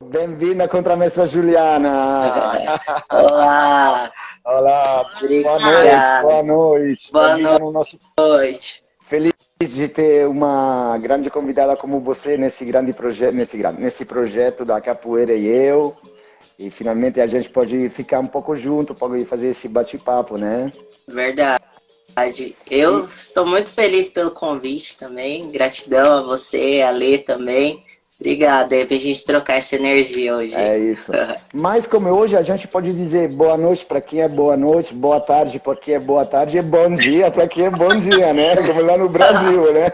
Bem-vinda, contramestra Juliana! Olá! Olá, Obrigado. boa noite. Boa Bem-vinda no nosso... noite. Feliz de ter uma grande convidada como você nesse grande projeto, nesse projeto da capoeira e eu. E finalmente a gente pode ficar um pouco junto, pode fazer esse bate-papo, né? Verdade. Eu estou muito feliz pelo convite também. Gratidão a você, a Lê também. Obrigada aí pra gente trocar essa energia hoje. É isso. Mas como hoje a gente pode dizer boa noite para quem é boa noite, boa tarde para quem é boa tarde e bom dia para quem é bom dia, né? Como lá no Brasil, né?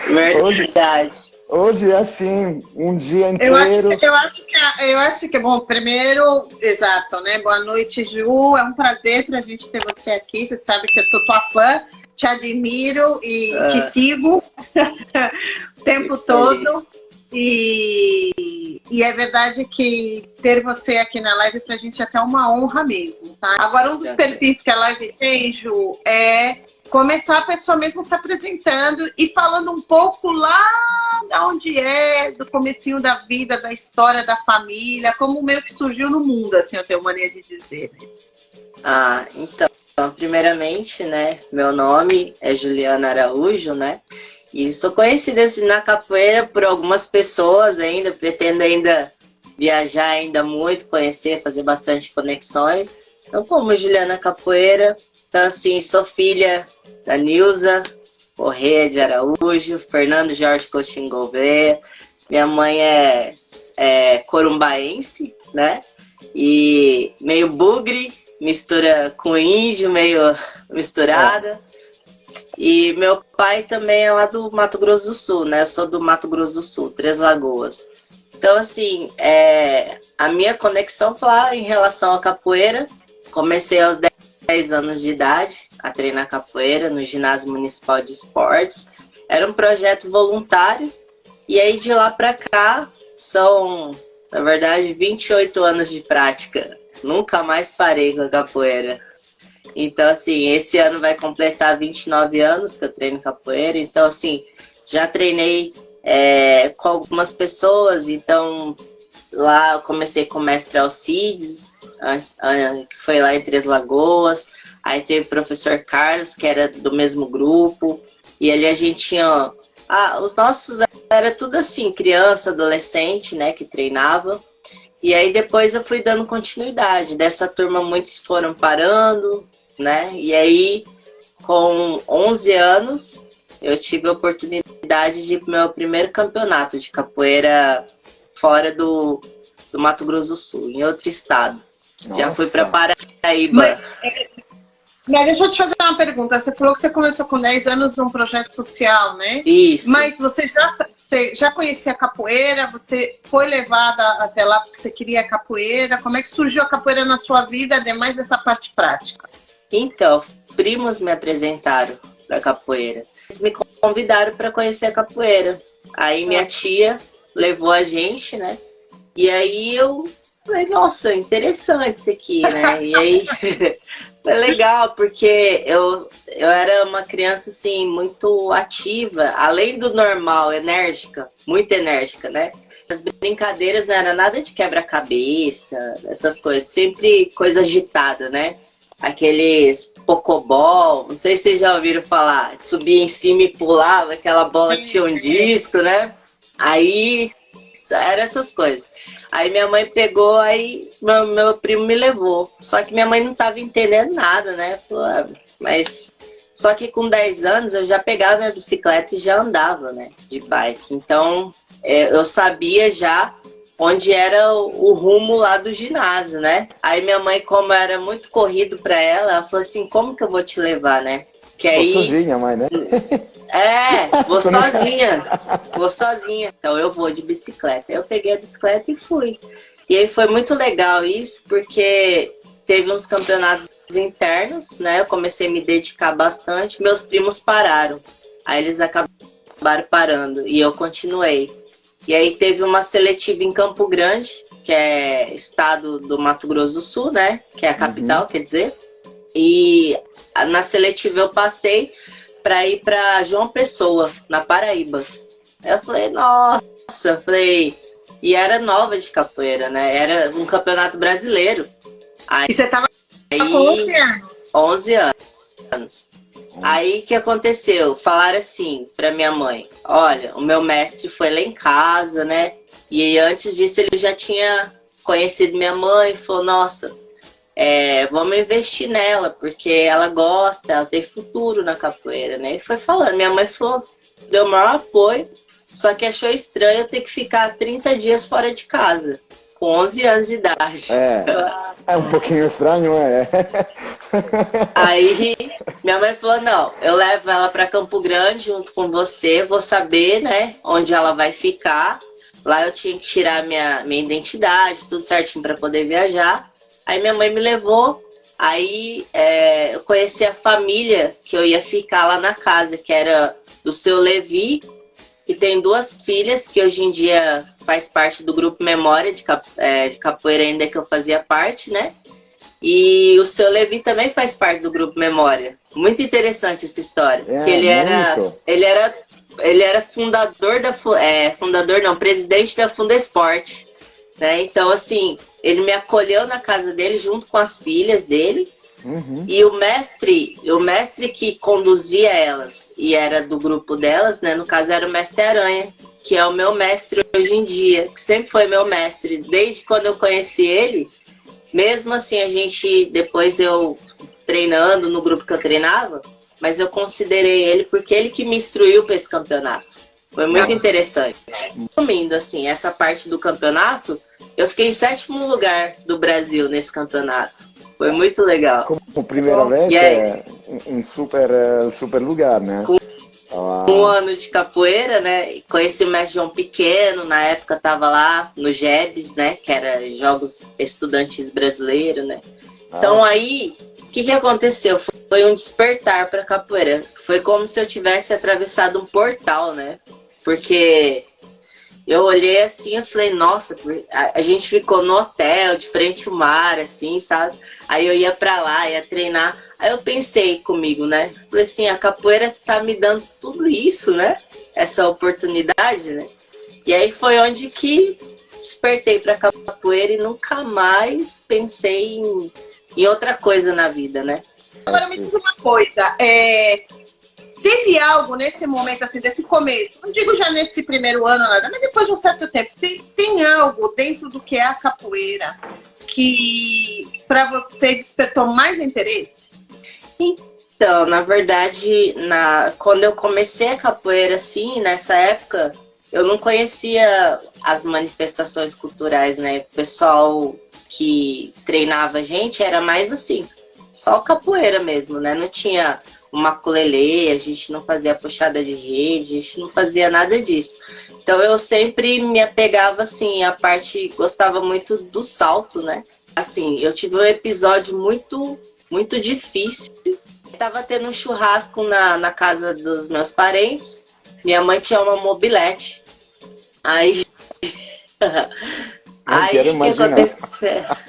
Verdade. Hoje é assim, um dia inteiro. Eu acho que é bom. Primeiro, exato, né? Boa noite, Ju. É um prazer pra gente ter você aqui. Você sabe que eu sou tua fã, te admiro e te sigo o tempo todo. E é verdade que ter você aqui na live pra gente é até uma honra mesmo, tá? Agora, um dos perfis que a live tem, Ju, é começar a pessoa mesmo se apresentando e falando um pouco lá de onde é, do comecinho da vida, da história da família, como meio que surgiu no mundo, assim, eu tenho maneira de dizer, né? Então, primeiramente, né, meu nome é Juliana Araújo, né? E sou conhecida assim, na capoeira por algumas pessoas ainda, pretendo ainda viajar ainda muito, conhecer, fazer bastante conexões. Então, como Juliana Capoeira, então assim, sou filha da Nilza Corrêa de Araújo, Fernando Jorge Coutinho Gouveia. Minha mãe é corumbaense, né? E meio bugre, mistura com índio, meio misturada. E meu pai também é lá do Mato Grosso do Sul, né? Eu sou do Mato Grosso do Sul, Três Lagoas. Então, assim, a minha conexão foi lá em relação à capoeira. Comecei aos 10 anos de idade a treinar capoeira no Ginásio Municipal de Esportes. Era um projeto voluntário. E aí, de lá pra cá, são, na verdade, 28 anos de prática. Nunca mais parei com a capoeira. Então, assim, esse ano vai completar 29 anos que eu treino capoeira. Então, assim, já treinei com algumas pessoas. Então, lá eu comecei com o mestre Alcides, que foi lá em Três Lagoas. Aí teve o professor Carlos, que era do mesmo grupo. E ali a gente tinha... os nossos era tudo assim, criança, adolescente, né, que treinava. E aí depois eu fui dando continuidade. Dessa turma muitos foram parando, né? E aí, com 11 anos, eu tive a oportunidade de ir pro meu primeiro campeonato de capoeira fora do Mato Grosso do Sul, em outro estado. Nossa. Já fui para Paraíba. Mas deixa eu te fazer uma pergunta. Você falou que você começou com 10 anos num projeto social, né? Isso. Mas você já conhecia a capoeira? Você foi levada até lá porque você queria a capoeira? Como é que surgiu a capoeira na sua vida, ademais dessa parte prática? Então, primos me apresentaram para capoeira. Eles me convidaram para conhecer a capoeira. Aí minha tia levou a gente, né? E aí eu falei, nossa, interessante isso aqui, né? E aí foi legal, porque eu era uma criança, assim, muito ativa, além do normal, enérgica, muito enérgica, né? As brincadeiras não era nada de quebra-cabeça, essas coisas, sempre coisa agitada, né? Aqueles pocobol, não sei se vocês já ouviram falar, subia em cima e pulava, aquela bola tinha um disco, né? Aí, eram essas coisas. Aí minha mãe pegou, aí meu primo me levou. Só que minha mãe não tava entendendo nada, né? Mas, só que com 10 anos eu já pegava minha bicicleta e já andava, né? De bike. Então, eu sabia já onde era o rumo lá do ginásio, né? Aí minha mãe, como era muito corrido pra ela falou assim, como que eu vou te levar, né? Que aí... Vou sozinha, mãe, né? Vou sozinha. Então eu vou de bicicleta. Eu peguei a bicicleta e fui. E aí foi muito legal isso, porque teve uns campeonatos internos, né? Eu comecei a me dedicar bastante. Meus primos pararam. Aí eles acabaram parando e eu continuei. E aí teve uma seletiva em Campo Grande, que é estado do Mato Grosso do Sul, né? Que é a capital, quer dizer. E na seletiva eu passei para ir para João Pessoa, na Paraíba. Eu falei, nossa, e era nova de capoeira, né? Era um campeonato brasileiro. E você tava com 11 anos? 11 anos. Aí, o que aconteceu? Falaram assim pra minha mãe, olha, o meu mestre foi lá em casa, né? E antes disso ele já tinha conhecido minha mãe, falou, nossa, vamos investir nela, porque ela gosta, ela tem futuro na capoeira, né? E foi falando, minha mãe falou, deu o maior apoio, só que achou estranho eu ter que ficar 30 dias fora de casa, com 11 anos de idade. É um pouquinho estranho, Aí minha mãe falou, não, eu levo ela para Campo Grande junto com você, vou saber, né, onde ela vai ficar. Lá eu tinha que tirar minha identidade, tudo certinho para poder viajar. Aí minha mãe me levou, aí eu conheci a família que eu ia ficar lá na casa, que era do seu Levi, que tem 2 filhas, que hoje em dia faz parte do grupo Memória de capoeira ainda que eu fazia parte, né? E o seu Levi também faz parte do grupo Memória. Muito interessante essa história. Porque ele era presidente da Fundesport, né? Então, assim, ele me acolheu na casa dele junto com as filhas dele. Uhum. E o mestre que conduzia elas e era do grupo delas, né? No caso era o Mestre Aranha, que é o meu mestre hoje em dia, que sempre foi meu mestre desde quando eu conheci ele. Mesmo assim, depois eu treinando no grupo que eu treinava, mas eu considerei ele porque ele que me instruiu para esse campeonato. Foi muito interessante. Resumindo, assim, essa parte do campeonato, eu fiquei em 7º lugar do Brasil nesse campeonato. Foi muito legal. Como primeira vez, um super lugar, né? Um ano de capoeira, né? Conheci o mestre João Pequeno, na época estava lá no JEBs, né? Que era Jogos Estudantis Brasileiros, né? Então aí, o que aconteceu? Foi um despertar para capoeira. Foi como se eu tivesse atravessado um portal, né? Porque eu olhei assim e falei, nossa, a gente ficou no hotel, de frente ao mar, assim, sabe? Aí eu ia pra lá, ia treinar. Aí eu pensei comigo, né? Falei assim, a capoeira tá me dando tudo isso, né? Essa oportunidade, né? E aí foi onde que despertei pra capoeira e nunca mais pensei em outra coisa na vida, né? Agora me diz uma coisa, teve algo nesse momento, assim, desse começo, não digo já nesse primeiro ano, nada, mas depois de um certo tempo, tem algo dentro do que é a capoeira que para você despertou mais interesse? Então, na verdade, quando eu comecei a capoeira, assim, nessa época, eu não conhecia as manifestações culturais, né? O pessoal que treinava a gente era mais assim, só capoeira mesmo, né? Não tinha uma ukulele, a gente não fazia puxada de rede, a gente não fazia nada disso. Então eu sempre me apegava assim, a parte, gostava muito do salto, né? Assim, eu tive um episódio muito, muito difícil. Tava tendo um churrasco na casa dos meus parentes, minha mãe tinha uma mobilete. Aí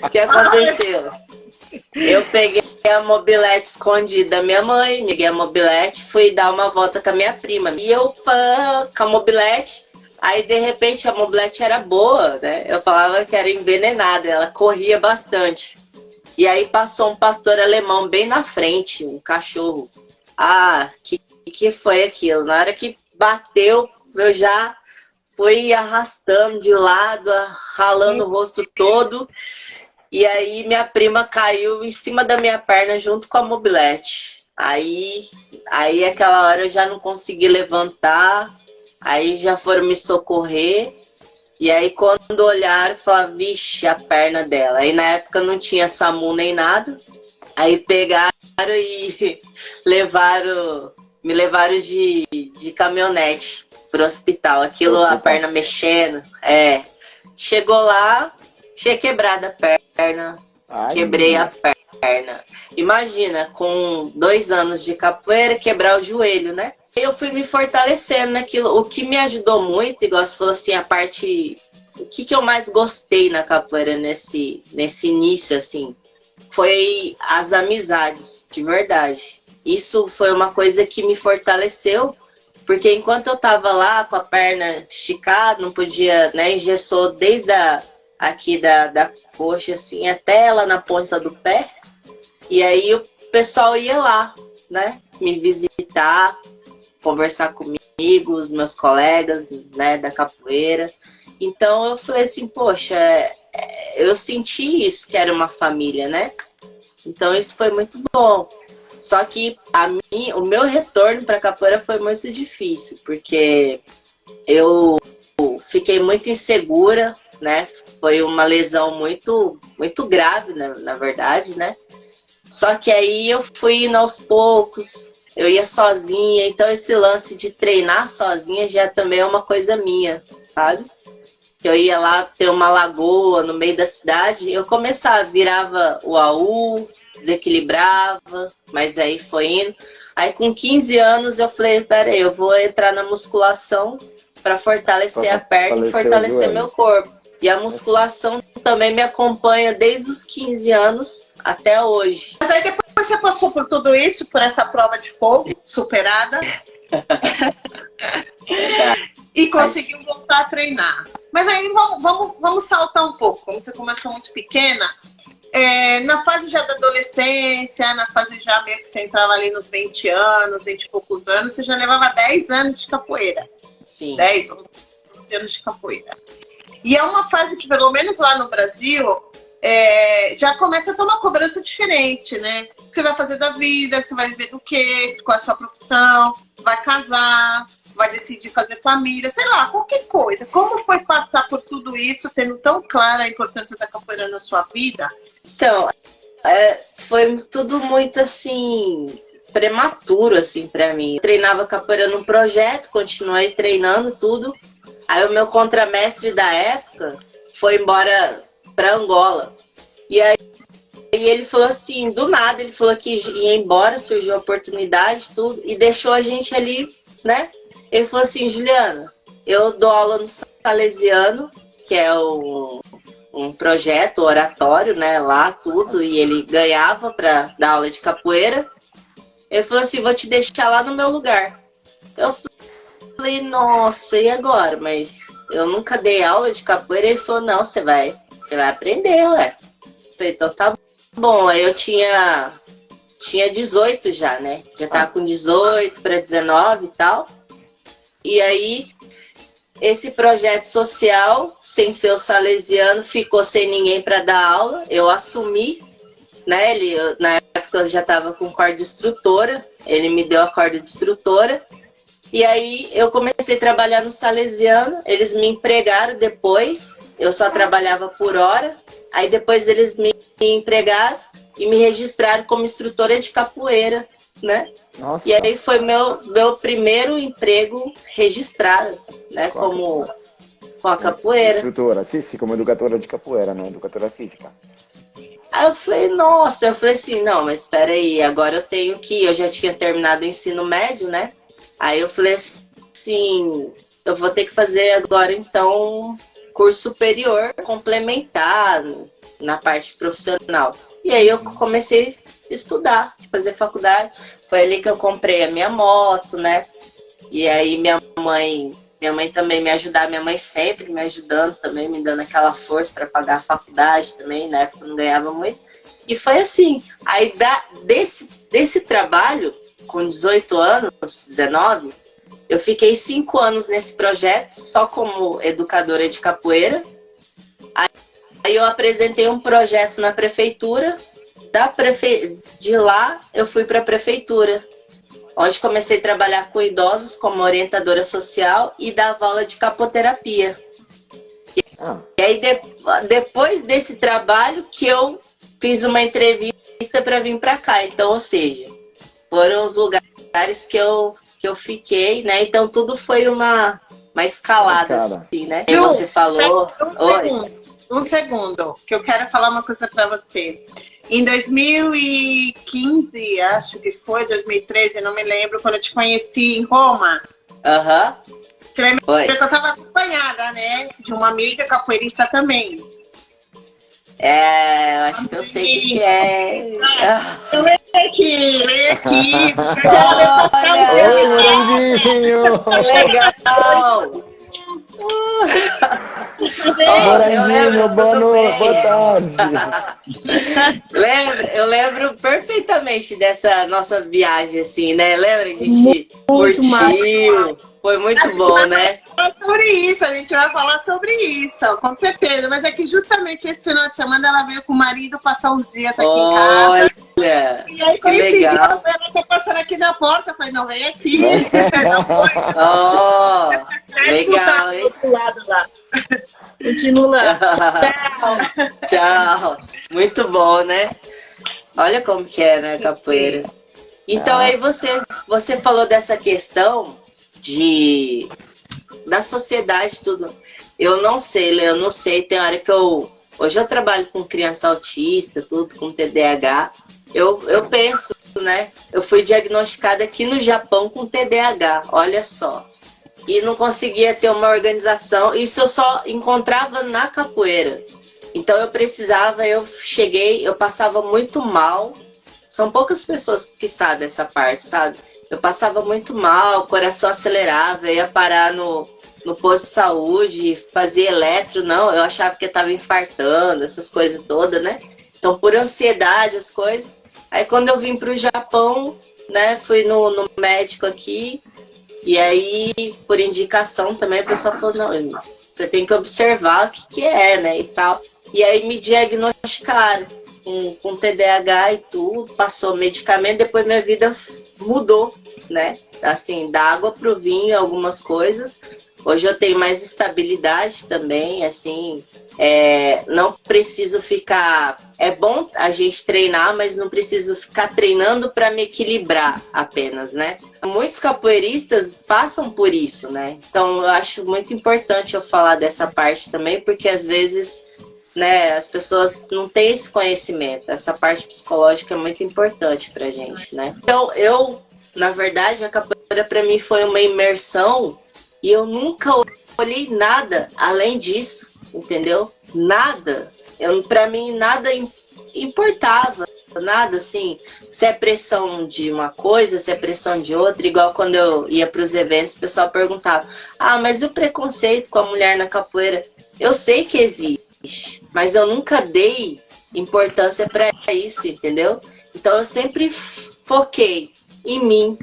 o que aconteceu? Eu peguei a mobilete escondida da minha mãe, peguei a mobilete, fui dar uma volta com a minha prima. E eu, com a mobilete, aí de repente a mobilete era boa, né? Eu falava que era envenenada, ela corria bastante. E aí passou um pastor alemão bem na frente, um cachorro. Que foi aquilo? Na hora que bateu, eu já fui arrastando de lado, ralando o rosto todo. E aí minha prima caiu em cima da minha perna junto com a mobilete. Aí aquela hora eu já não consegui levantar. Aí já foram me socorrer. E aí quando olharam, falaram, vixe, a perna dela. Aí na época não tinha SAMU nem nada. Aí pegaram e me levaram de caminhonete pro hospital. Aquilo, a perna mexendo. Chegou lá, tinha quebrado a perna. Quebrei a perna. Imagina, com 2 anos de capoeira, quebrar o joelho, né? Eu fui me fortalecendo naquilo. O que me ajudou muito, igual você falou assim, a parte... O que eu mais gostei na capoeira nesse início, assim, foi as amizades, de verdade. isso foi uma coisa que me fortaleceu, porque enquanto eu tava lá com a perna esticada, não podia, né, engessou desde aqui da coxa, assim, até lá na ponta do pé. E aí o pessoal ia lá, né, me visitar, conversar comigo, os meus colegas, né, da capoeira. Então eu falei assim, poxa, eu senti isso, que era uma família, né? Então isso foi muito bom. Só que o meu retorno para a capoeira foi muito difícil, porque eu fiquei muito insegura, né? Foi uma lesão muito, muito grave, na verdade, né? Só que aí eu fui indo aos poucos, eu ia sozinha, então esse lance de treinar sozinha já também é uma coisa minha, sabe? Eu ia lá ter uma lagoa no meio da cidade, eu começava, virava o AU, desequilibrava, mas aí foi indo. Aí com 15 anos eu falei, peraí, eu vou entrar na musculação para fortalecer a perna e fortalecer meu corpo. E a musculação também me acompanha desde os 15 anos até hoje. Mas aí depois você passou por tudo isso, por essa prova de fogo, superada. E conseguiu voltar a treinar. Mas aí vamos saltar um pouco. Como você começou muito pequena, na fase já da adolescência, na fase já meio que você entrava ali nos 20 anos, 20 e poucos anos, você já levava 10 anos de capoeira. Sim. 10 ou 12 anos de capoeira. E é uma fase que, pelo menos lá no Brasil, já começa a ter uma cobrança diferente, né? O que você vai fazer da vida, você vai viver do quê, qual é a sua profissão, vai casar, vai decidir fazer família, sei lá, qualquer coisa. Como foi passar por tudo isso, tendo tão clara a importância da capoeira na sua vida? Então, foi tudo muito, assim, prematuro, assim, pra mim. Eu treinava capoeira num projeto, continuei treinando tudo. Aí o meu contramestre da época foi embora pra Angola. E aí ele falou assim, do nada, ele falou que ia embora, surgiu a oportunidade, tudo, e deixou a gente ali, né? Ele falou assim, Juliana, eu dou aula no Salesiano, que é um projeto oratório, né, lá, tudo, e ele ganhava para dar aula de capoeira. Ele falou assim, vou te deixar lá no meu lugar. Eu falei, nossa, e agora? Mas eu nunca dei aula de capoeira. Ele falou, não, você vai aprender, ué. Eu falei, então tá bom. Aí eu tinha 18 já, né? Já tava com 18 para 19 e tal. E aí, esse projeto social, sem ser o Salesiano, ficou sem ninguém para dar aula. Eu assumi, né? Na época eu já estava com corda instrutora, ele me deu a corda de instrutora. E aí eu comecei a trabalhar no Salesiano, eles me empregaram depois, eu só trabalhava por hora. Aí depois eles me empregaram e me registraram como instrutora de capoeira, né? Nossa. E aí foi meu primeiro emprego registrado, né? Com a capoeira. Instrutora, sim, como educadora de capoeira, né? Educadora física. Aí eu falei, nossa, eu falei assim, não, mas espera aí, agora eu já tinha terminado o ensino médio, né? Aí eu falei assim, eu vou ter que fazer agora então curso superior complementar na parte profissional. E aí eu comecei a estudar, fazer faculdade. Foi ali que eu comprei a minha moto, né? E aí minha mãe também me ajudava, minha mãe sempre me ajudando também, me dando aquela força para pagar a faculdade também, na época eu não ganhava muito. E foi assim, aí desse trabalho, com 18 anos, 19, eu fiquei 5 anos nesse projeto, só como educadora de capoeira. Aí eu apresentei um projeto na prefeitura, de lá eu fui para a prefeitura, onde comecei a trabalhar com idosos como orientadora social e dava aula de capoterapia. E aí depois desse trabalho que eu fiz uma entrevista para vir para cá. Então, ou seja, foram os lugares que eu fiquei, né? Então tudo foi uma escalada, assim, né? E você falou... Um segundo, que eu quero falar uma coisa para você. Em 2015, acho que foi, 2013, não me lembro, quando eu te conheci em Roma. Você lembra que eu estava acompanhada, né? De uma amiga capoeirista também. Eu acho que eu sei o que é. Vem aqui. Oi, Moranguinho! Que legal! Moranguinho, boa tarde. Eu lembro perfeitamente dessa nossa viagem, assim, né? Lembra? A gente curtiu. Foi muito bom, né? Sobre isso, a gente vai falar sobre isso, com certeza. Mas é que justamente esse final de semana ela veio com o marido passar uns dias aqui em casa. Olha! E aí, Que legal. ela tá passando aqui na porta. Eu falei, não, vem aqui. Legal, hein? Continua lá. Tchau. Muito bom, né? Olha como que é, né, capoeira. Então aí você falou dessa questão da sociedade, tudo. Eu não sei, Lê, eu não sei. Tem hora que hoje eu trabalho com criança autista, tudo, com TDAH. Eu penso, né? Eu fui diagnosticada aqui no Japão com TDAH, olha só. E não conseguia ter uma organização. Isso eu só encontrava na capoeira. Então eu passava muito mal. São poucas pessoas que sabem essa parte, sabe? Eu passava muito mal, o coração acelerava, eu ia parar no posto de saúde, fazia eletro, não, eu achava que eu estava infartando, essas coisas todas, né? Então, por ansiedade, as coisas. Aí, quando eu vim para o Japão, né, fui no médico aqui, e aí, por indicação também, a pessoa falou, não, irmão, você tem que observar o que é, né, e tal. E aí, me diagnosticaram com TDAH e tudo, passou medicamento, depois minha vida mudou, né? Assim, da água pro vinho, algumas coisas. Hoje eu tenho mais estabilidade também, assim, não preciso ficar... É bom a gente treinar, mas não preciso ficar treinando para me equilibrar apenas, né? Muitos capoeiristas passam por isso, né? Então eu acho muito importante eu falar dessa parte também, porque às vezes, né, as pessoas não têm esse conhecimento. Essa parte psicológica é muito importante pra gente, né? Então na verdade, a capoeira para mim foi uma imersão e eu nunca olhei nada além disso, entendeu? Nada. Para mim, nada importava. Nada assim, se é pressão de uma coisa, se é pressão de outra. Igual quando eu ia para os eventos, o pessoal perguntava: mas e o preconceito com a mulher na capoeira? Eu sei que existe, mas eu nunca dei importância para isso, entendeu? Então eu sempre foquei em mim,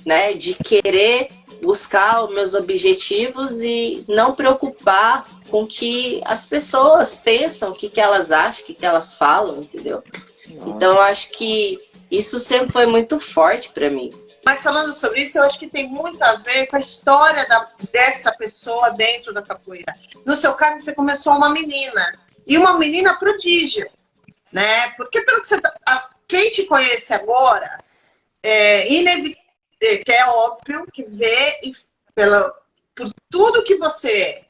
né, de querer buscar os meus objetivos e não preocupar com o que as pessoas pensam, o que elas acham, o que elas falam, entendeu? Então eu acho que isso sempre foi muito forte para mim. Mas falando sobre isso, eu acho que tem muito a ver com a história dessa pessoa dentro da capoeira. No seu caso, você começou uma menina, e uma menina prodígio, né? Porque pelo que quem te conhece agora, que é óbvio que vê por tudo que você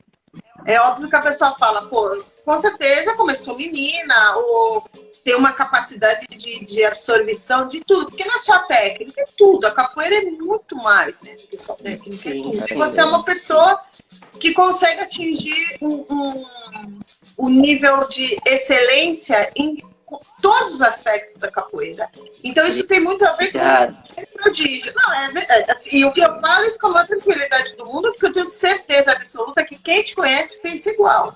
é óbvio que a pessoa fala, pô, com certeza começou menina, ou tem uma capacidade de absorção de tudo, porque não é só técnica, é tudo. A capoeira é muito mais, né, do que só técnica, sim, é tudo. Sim, e você é uma pessoa que consegue atingir um nível de excelência em todos os aspectos da capoeira. Então isso tem muito a ver com ser prodígio. Não, assim, e o que eu falo isso com a maior tranquilidade do mundo, porque eu tenho certeza absoluta que quem te conhece pensa igual.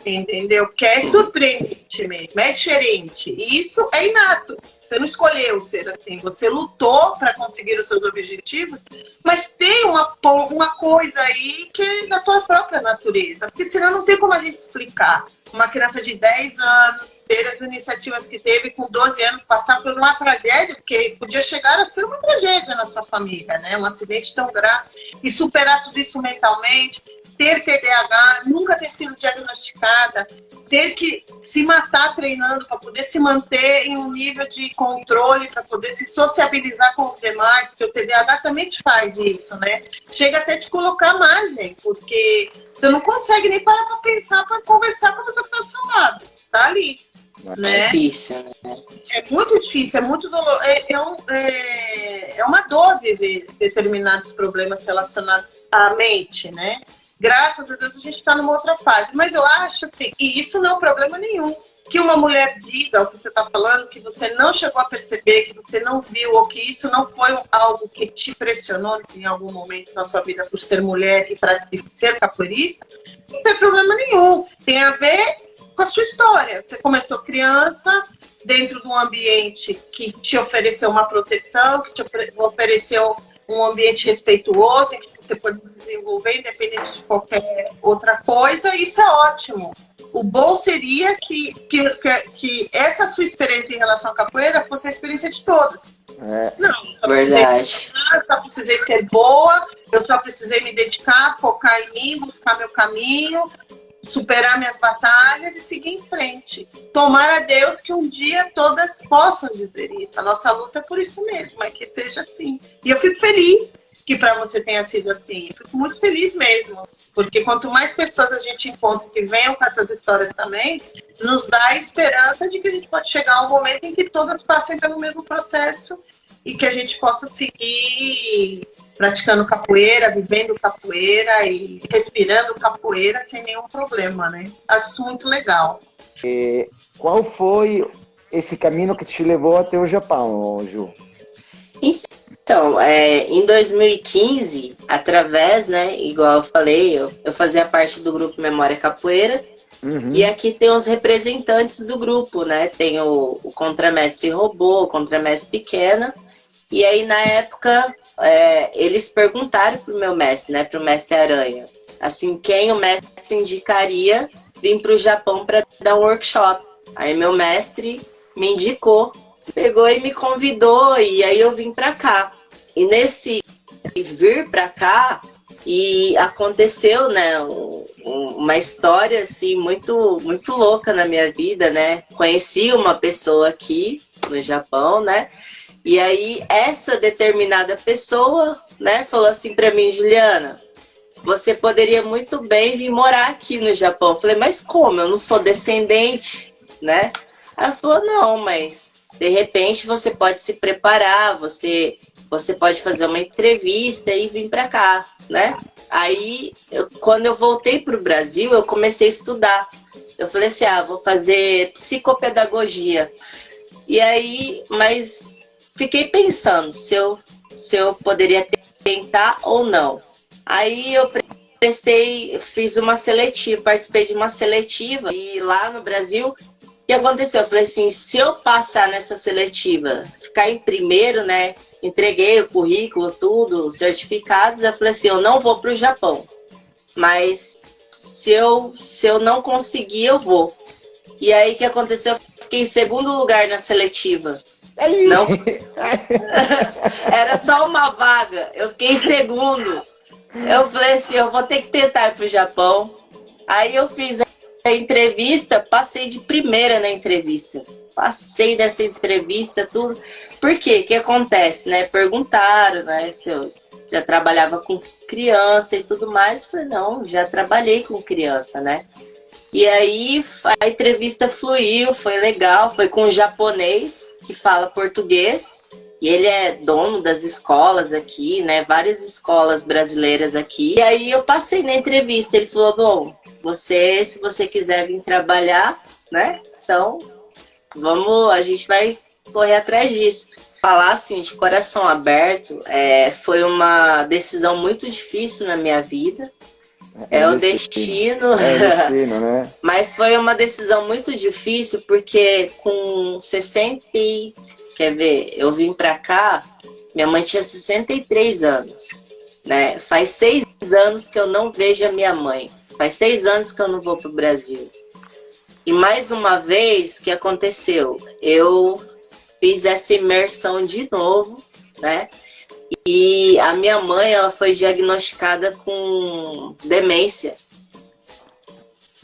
Entendeu? Porque é surpreendente mesmo, é diferente. E isso é inato. Você não escolheu ser assim, você lutou para conseguir os seus objetivos, mas tem uma coisa aí que é da tua própria natureza, porque senão não tem como a gente explicar. Uma criança de 10 anos, ter as iniciativas que teve, com 12 anos, passar por uma tragédia, porque podia chegar a ser uma tragédia na sua família, né? Um acidente tão grave, e superar tudo isso mentalmente, ter TDAH, nunca ter sido diagnosticada, ter que se matar treinando para poder se manter em um nível de controle, para poder se sociabilizar com os demais, porque o TDAH também te faz isso, né? Chega até te colocar à margem, porque você não consegue nem parar para pensar, para conversar com a pessoa que está ao seu lado. Tá ali. Né? É difícil, né? É muito difícil, é muito doloroso. É uma dor viver determinados problemas relacionados à mente, né? graças a Deus a gente está numa outra fase. Mas eu acho assim, e isso não é um problema nenhum, que uma mulher diga o que você está falando, que você não chegou a perceber, que você não viu, ou que isso não foi algo que te pressionou em algum momento na sua vida por ser mulher e para ser capoeirista, não tem problema nenhum. Tem a ver com a sua história. Você começou criança, dentro de um ambiente que te ofereceu uma proteção, que te ofereceu um ambiente respeituoso, em que você pode desenvolver independente de qualquer outra coisa, e isso é ótimo. O bom seria que essa sua experiência em relação à capoeira fosse a experiência de todas. Não, eu só precisei ser boa, eu só precisei me dedicar, focar em mim, buscar meu caminho, superar minhas batalhas e seguir em frente. Tomara a Deus que um dia todas possam dizer isso. A nossa luta é por isso mesmo, é que seja assim. E eu fico feliz que para você tenha sido assim. Eu fico muito feliz mesmo. Porque quanto mais pessoas a gente encontra que venham com essas histórias também, nos dá a esperança de que a gente pode chegar a um momento em que todas passem pelo mesmo processo e que a gente possa seguir praticando capoeira, vivendo capoeira e respirando capoeira sem nenhum problema, né? Acho isso muito legal. E qual foi esse caminho que te levou até o Japão, Ju? Então, em 2015, através, né, igual eu falei, eu fazia parte do grupo Memória Capoeira, e aqui tem os representantes do grupo, né? Tem o contramestre Robô, o contramestre Pequena, e aí na época eles perguntaram pro meu mestre, né, pro mestre Aranha, assim, quem o mestre indicaria vir pro Japão para dar um workshop. Aí meu mestre me indicou, pegou e me convidou, e aí eu vim para cá. E nesse vir para cá, e aconteceu, né, uma história assim muito muito louca na minha vida, né? Conheci uma pessoa aqui no Japão, né? E aí essa determinada pessoa, né, falou assim para mim: Juliana, você poderia muito bem vir morar aqui no Japão. Eu falei: mas como? Eu não sou descendente, né? Aí ela falou: não, mas de repente você pode se preparar, você pode fazer uma entrevista e vir para cá, né? Aí, quando eu voltei para o Brasil, eu comecei a estudar. Eu falei assim: vou fazer psicopedagogia. E aí, mas fiquei pensando se eu poderia tentar ou não. Aí eu fiz uma seletiva, participei de uma seletiva, e lá no Brasil, o que aconteceu? Eu falei assim: se eu passar nessa seletiva, ficar em primeiro, né? Entreguei o currículo, tudo, os certificados. Eu falei assim: eu não vou para o Japão, mas se eu não conseguir, eu vou. E aí o que aconteceu? Eu fiquei em segundo lugar na seletiva. Não, era só uma vaga. Eu fiquei em segundo. Eu falei assim: eu vou ter que tentar ir para o Japão. Aí eu fiz a entrevista, passei de primeira na entrevista. Passei nessa entrevista, tudo. Por quê? O que acontece, né? Perguntaram, né, se eu já trabalhava com criança e tudo mais. Eu falei: não, já trabalhei com criança, né? E aí a entrevista fluiu, foi legal. Foi com um japonês que fala português. E ele é dono das escolas aqui, né? Várias escolas brasileiras aqui. E aí eu passei na entrevista. Ele falou: bom, se você quiser vir trabalhar, né? Então, a gente vai correr atrás disso. Falar assim, de coração aberto, foi uma decisão muito difícil na minha vida. É o destino. É o destino, né? Mas foi uma decisão muito difícil, porque com 60... Quer ver? Eu vim pra cá, minha mãe tinha 63 anos, né? Faz 6 anos que eu não vejo a minha mãe. Faz 6 anos que eu não vou pro Brasil. E mais uma vez, o que aconteceu? Eu fiz essa imersão de novo, né? E a minha mãe, ela foi diagnosticada com demência.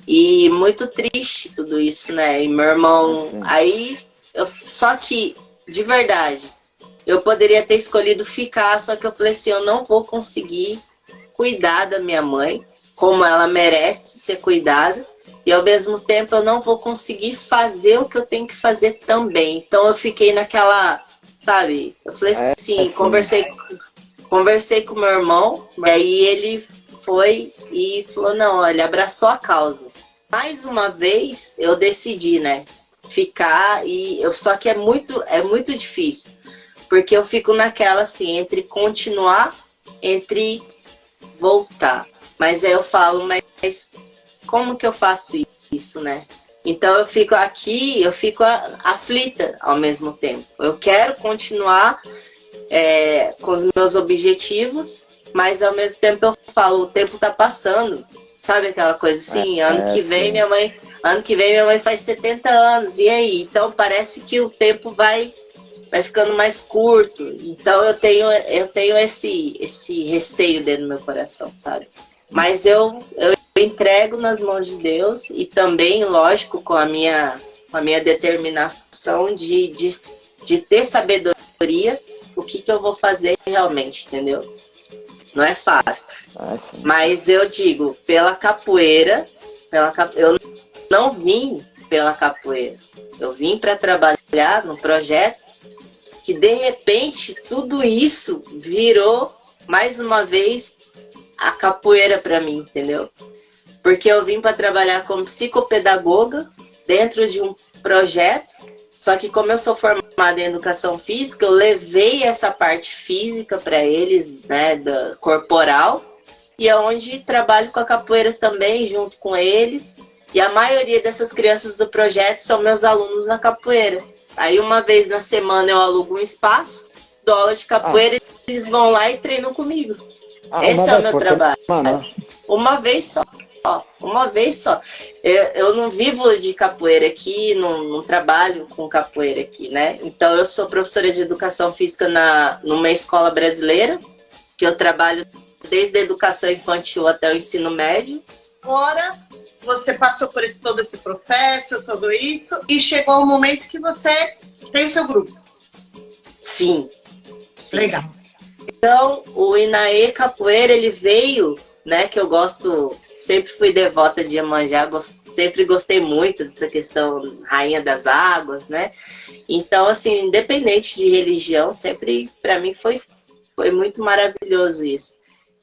E muito triste tudo isso, né? E meu irmão... Aí, só que, de verdade, eu poderia ter escolhido ficar, só que eu falei assim: eu não vou conseguir cuidar da minha mãe como ela merece ser cuidada. E ao mesmo tempo eu não vou conseguir fazer o que eu tenho que fazer também. Então eu fiquei naquela, sabe? Eu falei assim, conversei com meu irmão, e aí ele foi e falou, não, olha, abraçou a causa. Mais uma vez, eu decidi, né, ficar só que é muito difícil, porque eu fico naquela, assim, entre continuar, entre voltar. Mas aí eu falo, mas como que eu faço isso, né? Então eu fico aqui, eu fico aflita ao mesmo tempo. Eu quero continuar com os meus objetivos, mas ao mesmo tempo eu falo, o tempo tá passando. Sabe aquela coisa assim? Ano que vem minha mãe faz 70 anos, e aí? Então parece que o tempo vai ficando mais curto. Então eu tenho esse receio dentro do meu coração, sabe? Mas eu entrego nas mãos de Deus e também, lógico, com a minha determinação de ter sabedoria o que eu vou fazer realmente, entendeu? Não é fácil. Mas eu digo, pela capoeira, eu não vim pela capoeira. Eu vim para trabalhar no projeto que, de repente, tudo isso virou, mais uma vez, a capoeira para mim, entendeu? Porque eu vim para trabalhar como psicopedagoga dentro de um projeto, só que como eu sou formada em educação física, eu levei essa parte física para eles, né, corporal, e é onde trabalho com a capoeira também, junto com eles, e a maioria dessas crianças do projeto são meus alunos na capoeira. Aí uma vez na semana eu alugo um espaço, dou aula de capoeira, eles vão lá e treinam comigo. Esse é o meu trabalho. Uma vez só. Uma vez só. Eu não vivo de capoeira aqui, não trabalho com capoeira aqui, né? Então eu sou professora de educação física numa escola brasileira, que eu trabalho desde a educação infantil até o ensino médio. Agora você passou por todo esse processo, tudo isso, e chegou o momento que você tem o seu grupo. Sim. Legal. Então, o Inaê Capoeira, ele veio, né, que eu gosto, sempre fui devota de Iemanjá, sempre gostei muito dessa questão rainha das águas, né? Então, assim, independente de religião, sempre, para mim, foi muito maravilhoso isso.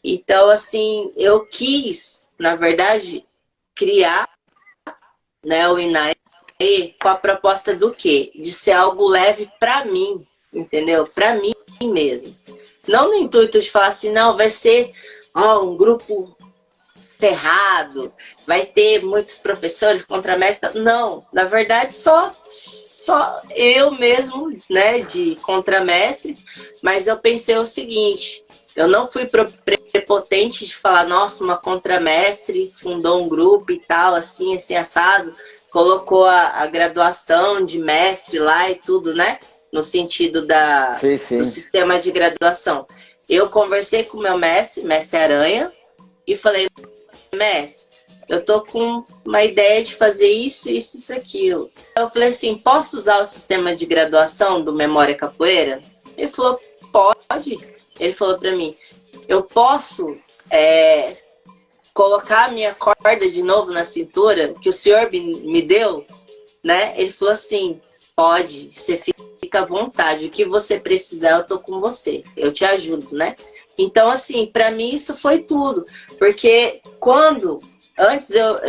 Então, assim, eu quis, na verdade, criar, né, o Inaê com a proposta do quê? De ser algo leve para mim, entendeu? Para mim mesmo. Não no intuito de falar assim, não, vai ser um grupo ferrado, vai ter muitos professores, contramestres. Não, na verdade, só eu mesmo, né, de contramestre, mas eu pensei o seguinte, eu não fui prepotente de falar, nossa, uma contramestre fundou um grupo e tal, assim, assado, colocou a graduação de mestre lá e tudo, né? No sentido do sistema de graduação. Eu conversei com o meu mestre Aranha, e falei, mestre, eu tô com uma ideia de fazer isso, aquilo. Eu falei assim, posso usar o sistema de graduação do Memória Capoeira? Ele falou, pode. Ele falou para mim, eu posso colocar a minha corda de novo na cintura, que o senhor me deu, né? Ele falou assim, pode, você fica à vontade, o que você precisar eu tô com você, eu te ajudo, né? Então, assim, para mim isso foi tudo, porque antes eu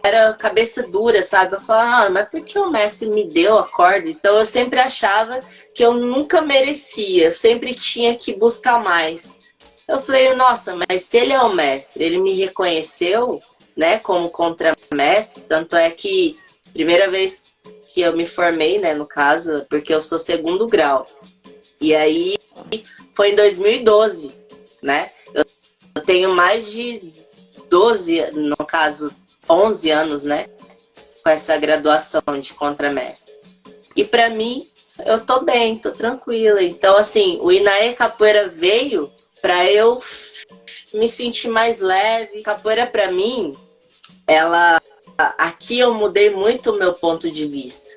era cabeça dura, sabe? Eu falava, mas por que o mestre me deu a corda? Então eu sempre achava que eu nunca merecia, eu sempre tinha que buscar mais. Eu falei, nossa, mas se ele é o mestre, ele me reconheceu, né, como contramestre, tanto é que primeira vez que eu me formei, né, no caso, porque eu sou 2º grau. E aí foi em 2012, né? Eu tenho mais de 12, no caso, 11 anos, né, com essa graduação de contramestre. E para mim, eu tô bem, tô tranquila. Então, assim, o Inaê Capoeira veio para eu me sentir mais leve. Capoeira, para mim, aqui eu mudei muito o meu ponto de vista.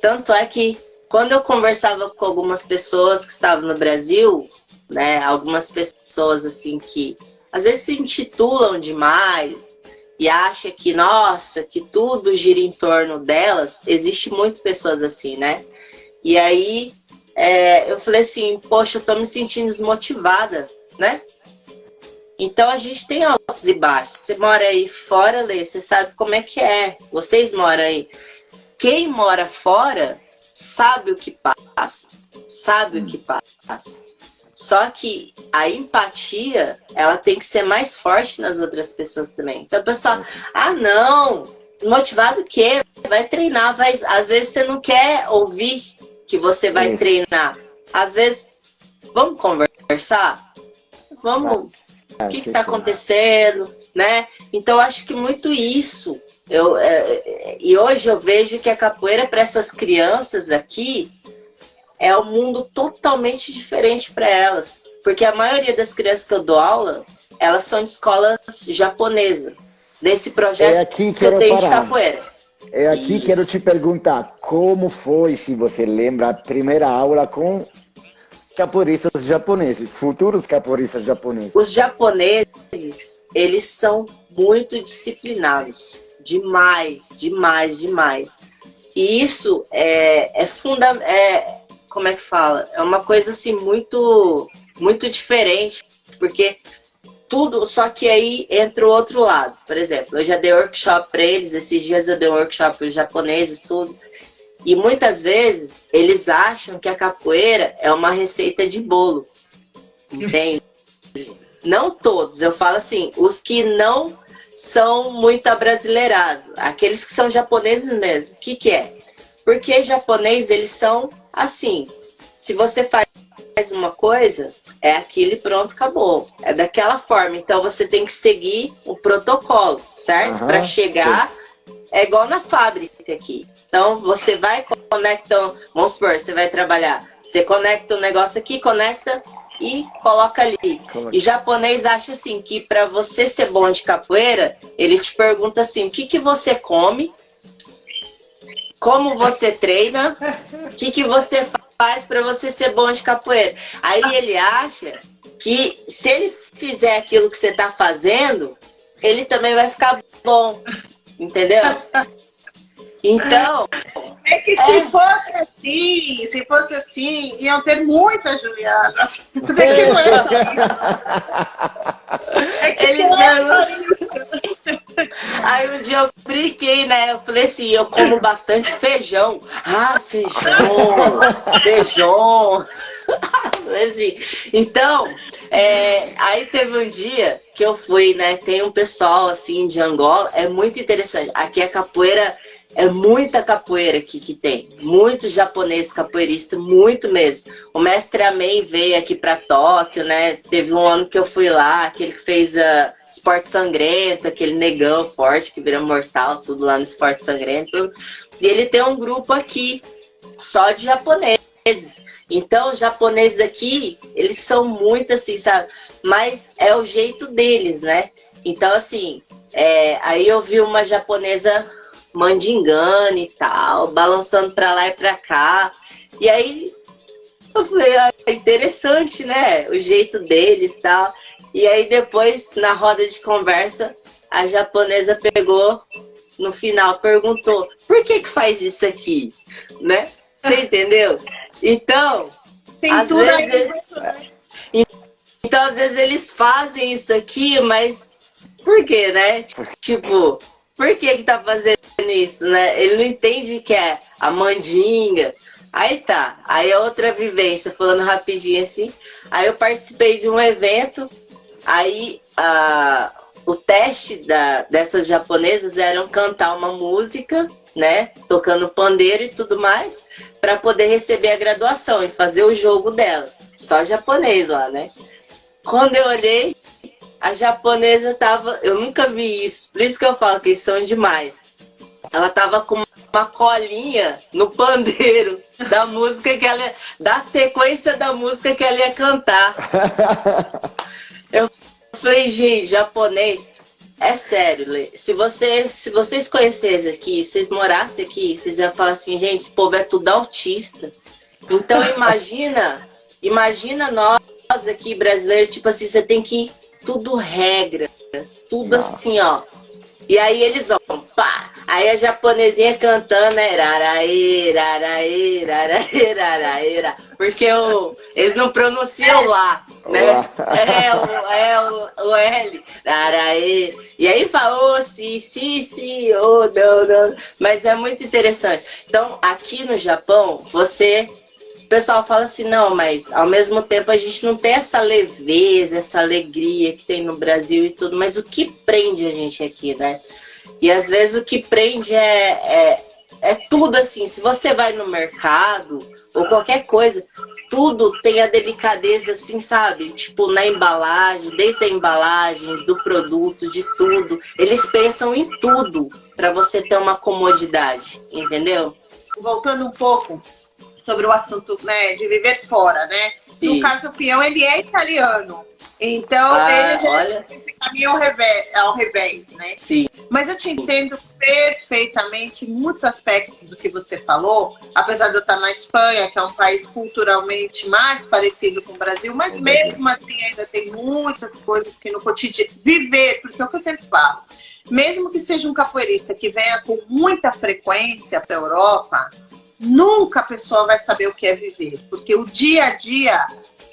Tanto é que quando eu conversava com algumas pessoas que estavam no Brasil, né, algumas pessoas assim que às vezes se intitulam demais e acham que, nossa, que tudo gira em torno delas, existe muitas pessoas assim, né? E aí eu falei assim, poxa, eu tô me sentindo desmotivada, né? Então a gente tem altos e baixos. Você mora aí fora, Lê, você sabe como é que é. Vocês moram aí. Quem mora fora sabe o que passa. Sabe o que passa. Só que a empatia, ela tem que ser mais forte nas outras pessoas também. Então o pessoal, não, motivado o quê? Vai treinar, às vezes você não quer ouvir que você vai treinar. Às vezes, vamos conversar? Vamos, o que está acontecendo, né? Então acho que muito isso. E hoje eu vejo que a capoeira para essas crianças aqui é um mundo totalmente diferente para elas. Porque a maioria das crianças que eu dou aula, elas são de escolas japonesas. Nesse projeto que eu tenho de capoeira. É aqui que quero te perguntar, como foi, se você lembra, a primeira aula com capoeiristas japoneses, futuros capoeiristas japoneses? Os japoneses, eles são muito disciplinados. Demais, demais, demais. E isso é fundamental. Como é que fala? É uma coisa assim muito, muito diferente, porque tudo, só que aí entra o outro lado. Por exemplo, eu já dei workshop para eles, esses dias eu dei workshop para os japoneses, tudo. E muitas vezes eles acham que a capoeira é uma receita de bolo. Entende? Não todos, eu falo assim, os que não são muito abrasileirados, aqueles que são japoneses mesmo. O que é? Porque japonês, eles são assim, se você faz uma coisa, é aquilo e pronto, acabou. É daquela forma. Então você tem que seguir o protocolo, certo? Para chegar, é igual na fábrica aqui. Então você vai conectando, vamos supor, você vai trabalhar, você conecta o negócio aqui, conecta e coloca ali. E japonês acha assim, que para você ser bom de capoeira, ele te pergunta assim, o que você come, como você treina, o que você faz para você ser bom de capoeira. Aí ele acha que se ele fizer aquilo que você está fazendo, ele também vai ficar bom, entendeu? Então... É que se fosse assim, iam ter muitas Julianas. Mas é que não é só isso. É que eles não é só isso. Aí um dia eu brinquei, né? Eu falei assim, eu como bastante feijão. Ah, feijão. Assim, então, aí teve um dia que eu fui, né? Tem um pessoal assim de Angola, é muito interessante. Aqui a capoeira, é muita capoeira aqui que tem. Muitos japoneses capoeiristas, muito mesmo. O mestre Amei veio aqui para Tóquio, né? Teve um ano que eu fui lá, aquele que fez Esporte Sangrento, aquele negão forte que vira mortal, tudo lá no Esporte Sangrento. E ele tem um grupo aqui, só de japoneses. Então, os japoneses aqui, eles são muito assim, sabe? Mas é o jeito deles, né? Então, assim, aí eu vi uma japonesa mandingando e tal, balançando pra lá e pra cá. E aí eu falei, é interessante, né? O jeito deles e tal. E aí depois, na roda de conversa, a japonesa pegou, no final, perguntou, por que faz isso aqui? Né? Você entendeu? Então, às vezes eles fazem isso aqui, mas por quê, né? Tipo, por que tá fazendo isso, né? Ele não entende que é a mandinga. Aí tá, aí a outra vivência, falando rapidinho assim, aí eu participei de um evento, aí o teste dessas japonesas era cantar uma música, né, tocando pandeiro e tudo mais, para poder receber a graduação e fazer o jogo delas, só japonês lá, né? Quando eu olhei, a japonesa tava, eu nunca vi isso, por isso que eu falo que eles são demais. Ela tava com uma colinha no pandeiro da música que ela, da sequência da música que ela ia cantar. Eu falei, gente, japonês, é sério, Lê. Se vocês conhecessem aqui, se vocês morassem aqui, vocês iam falar assim, gente, esse povo é tudo autista. Então imagina nós aqui brasileiros, tipo assim, você tem que ir tudo regra, tudo assim, ó. E aí eles vão, pá! Aí a japonesinha cantando, né? Raraê, raraê, raraê, raraê, porque eles não pronunciam lá, né? O L, raraê. E aí fala, oh, si, oh, não. Mas é muito interessante. Então, aqui no Japão, o pessoal fala assim, não, mas ao mesmo tempo a gente não tem essa leveza, essa alegria que tem no Brasil e tudo, mas o que prende a gente aqui, né? E às vezes o que prende é tudo assim, se você vai no mercado ou qualquer coisa, tudo tem a delicadeza assim, sabe? Tipo, na embalagem, desde a embalagem, do produto, de tudo. Eles pensam em tudo para você ter uma comodidade, entendeu? Voltando um pouco sobre o assunto, né, de viver fora, né? Sim. No caso, o Pião, ele é italiano. Então, ele já olha... esse caminho ao revés, né? Sim. Mas eu te entendo perfeitamente muitos aspectos do que você falou, apesar de eu estar na Espanha, que é um país culturalmente mais parecido com o Brasil, mas mesmo assim ainda tem muitas coisas que no cotidiano... Viver, porque é o que eu sempre falo, mesmo que seja um capoeirista que venha com muita frequência para a Europa, nunca a pessoa vai saber o que é viver, porque o dia a dia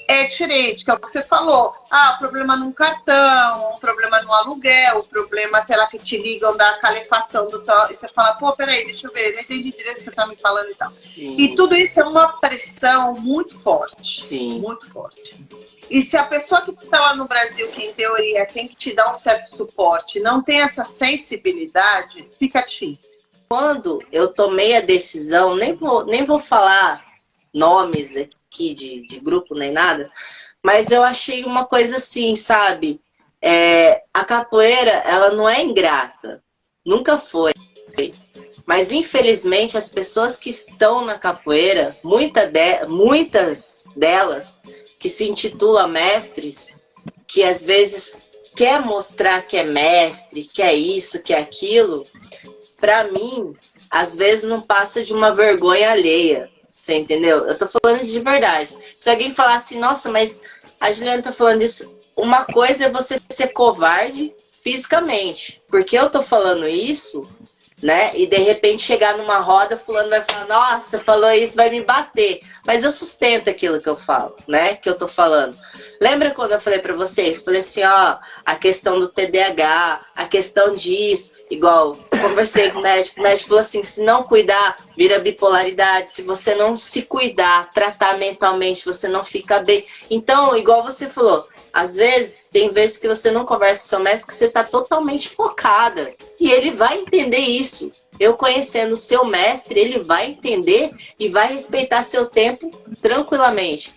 é diferente, que é o que você falou. O problema num cartão, um problema no aluguel, o problema, sei lá, que te ligam da calefação do tal. E você fala, pô, peraí, deixa eu ver, não entendi direito o que você tá me falando e tal. Sim. E tudo isso é uma pressão muito forte. Sim. Muito forte. E se a pessoa que está lá no Brasil, que em teoria tem que te dar um certo suporte, não tem essa sensibilidade, fica difícil. Quando eu tomei a decisão, nem vou falar nomes aqui de grupo nem nada, mas eu achei uma coisa assim, sabe? A capoeira, ela não é ingrata, nunca foi. Mas infelizmente as pessoas que estão na capoeira, muitas delas que se intitulam mestres, que às vezes quer mostrar que é mestre, que é isso, que é aquilo, pra mim, às vezes não passa de uma vergonha alheia. Você entendeu? Eu tô falando isso de verdade. Se alguém falar assim, nossa, mas a Juliana tá falando isso, uma coisa é você ser covarde fisicamente. Porque eu tô falando isso, né? E de repente chegar numa roda, fulano vai falar, nossa, falou isso, vai me bater. Mas eu sustento aquilo que eu falo, né? Que eu tô falando. Lembra quando eu falei pra vocês? Falei assim, ó, a questão do TDAH, a questão disso, igual, conversei com o médico falou assim, se não cuidar, vira bipolaridade, se você não se cuidar, tratar mentalmente, você não fica bem. Então, igual você falou, às vezes, tem vezes que você não conversa com seu mestre, que você tá totalmente focada, e ele vai entender isso. Eu conhecendo o seu mestre, ele vai entender e vai respeitar seu tempo tranquilamente.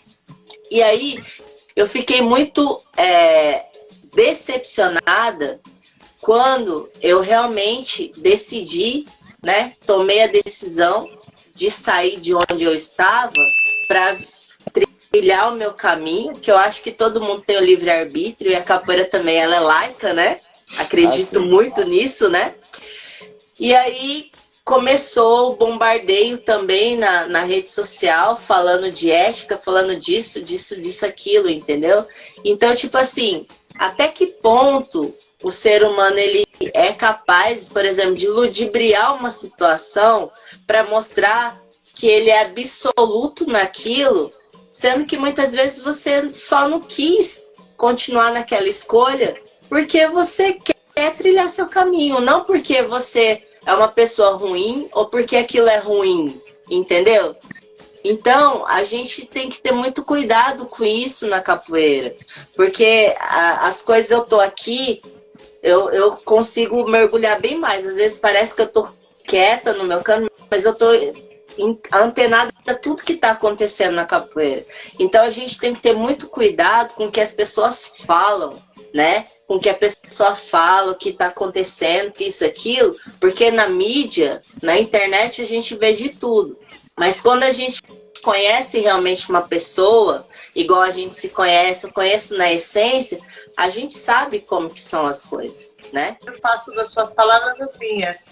E aí, eu fiquei muito decepcionada quando eu realmente decidi, né, tomei a decisão de sair de onde eu estava para trilhar o meu caminho, que eu acho que todo mundo tem o livre-arbítrio, e a capoeira também, ela é laica, né? Acredito muito nisso, né? E aí começou o bombardeio também na rede social, falando de ética, falando disso, aquilo, entendeu? Então, tipo assim, até que ponto o ser humano ele é capaz, por exemplo, de ludibriar uma situação para mostrar que ele é absoluto naquilo, sendo que muitas vezes você só não quis continuar naquela escolha porque você quer trilhar seu caminho, não porque você é uma pessoa ruim ou porque aquilo é ruim, entendeu? Então, a gente tem que ter muito cuidado com isso na capoeira, porque as coisas eu tô aqui, eu consigo mergulhar bem mais. Às vezes parece que eu tô quieta no meu canto, mas eu tô antenada a tudo que tá acontecendo na capoeira. Então, a gente tem que ter muito cuidado com o que as pessoas falam, né? Com o que a pessoa fala, o que está acontecendo, que isso, aquilo, porque na mídia, na internet, a gente vê de tudo. Mas quando a gente conhece realmente uma pessoa, igual a gente se conhece, eu conheço na essência, a gente sabe como que são as coisas, né? Eu faço das suas palavras as minhas.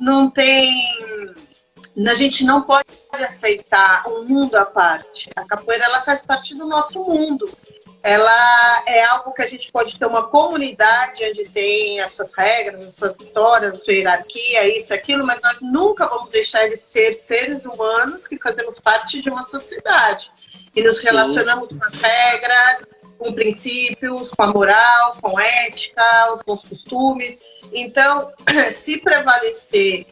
Não tem... A gente não pode aceitar um mundo à parte. A capoeira, ela faz parte do nosso mundo. ela é algo que a gente pode ter uma comunidade onde tem as suas regras, as suas histórias, a sua hierarquia, isso, aquilo, mas nós nunca vamos deixar de ser seres humanos que fazemos parte de uma sociedade. E nos relacionamos com as regras, com princípios, com a moral, com a ética, os bons costumes. Então, se prevalecer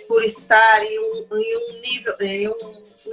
por estar em um nível,